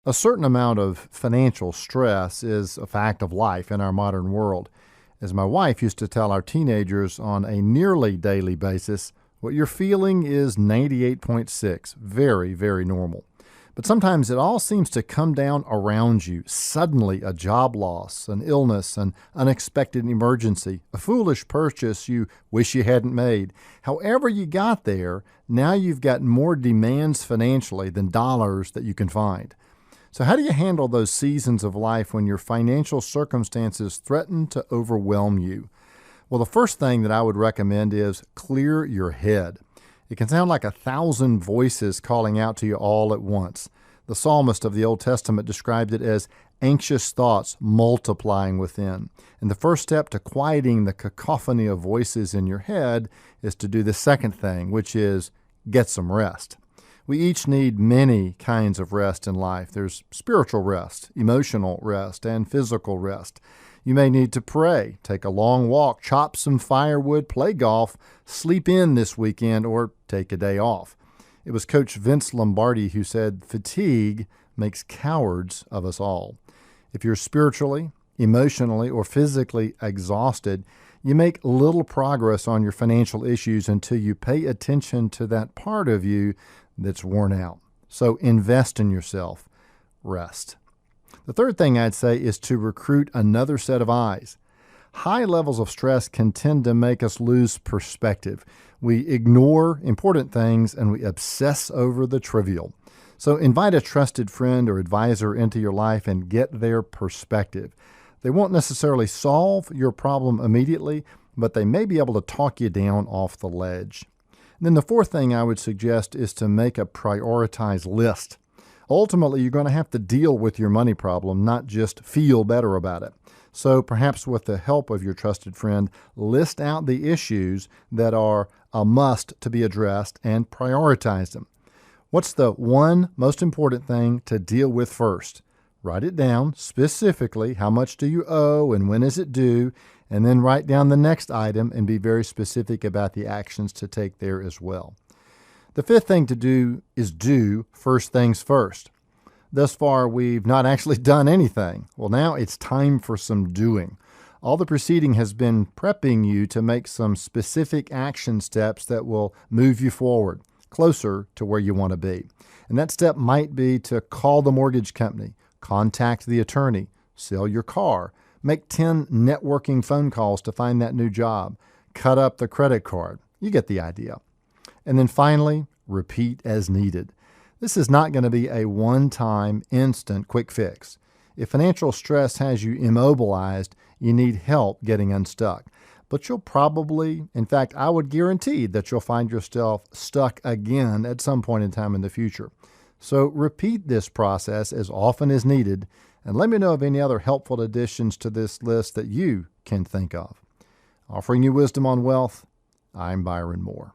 A certain amount of financial stress is a fact of life in our modern world. As my wife used to tell our teenagers on a nearly daily basis, what you're feeling is 98.6, very, very normal. But sometimes it all seems to come down around you. Suddenly, a job loss, an illness, an unexpected emergency, a foolish purchase you wish you hadn't made. However you got there, now you've got more demands financially than dollars that you can find. So how do you handle those seasons of life when your financial circumstances threaten to overwhelm you? Well, the first thing that I would recommend is clear your head. It can sound like 1,000 voices calling out to you all at once. The psalmist of the Old Testament described it as anxious thoughts multiplying within. And the first step to quieting the cacophony of voices in your head is to do the second thing, which is get some rest. We each need many kinds of rest in life. There's spiritual rest, emotional rest, and physical rest. You may need to pray, take a long walk, chop some firewood, play golf, sleep in this weekend, or take a day off. It was Coach Vince Lombardi who said, "Fatigue makes cowards of us all." If you're spiritually, emotionally, or physically exhausted, you make little progress on your financial issues until you pay attention to that part of you that's worn out. So invest in yourself. Rest. The third thing I'd say is to recruit another set of eyes. High levels of stress can tend to make us lose perspective. We ignore important things and we obsess over the trivial. So invite a trusted friend or advisor into your life and get their perspective. They won't necessarily solve your problem immediately, but they may be able to talk you down off the ledge. And then the fourth thing I would suggest is to make a prioritized list. Ultimately, you're going to have to deal with your money problem, not just feel better about it. So perhaps with the help of your trusted friend, list out the issues that are a must to be addressed and prioritize them. What's the one most important thing to deal with first? Write it down specifically. How much do you owe and when is it due? And then write down the next item and be very specific about the actions to take there as well. The fifth thing to do is do first things first. Thus far, we've not actually done anything. Well, now it's time for some doing. All the preceding has been prepping you to make some specific action steps that will move you forward, closer to where you want to be. And that step might be to call the mortgage company, contact the attorney, sell your car, make 10 networking phone calls to find that new job, cut up the credit card. You get the idea. And then finally, repeat as needed. This is not going to be a one-time, instant, quick fix. If financial stress has you immobilized, you need help getting unstuck. But you'll probably, in fact, I would guarantee that you'll find yourself stuck again at some point in time in the future. So repeat this process as often as needed, and let me know of any other helpful additions to this list that you can think of. Offering you wisdom on wealth, I'm Byron Moore.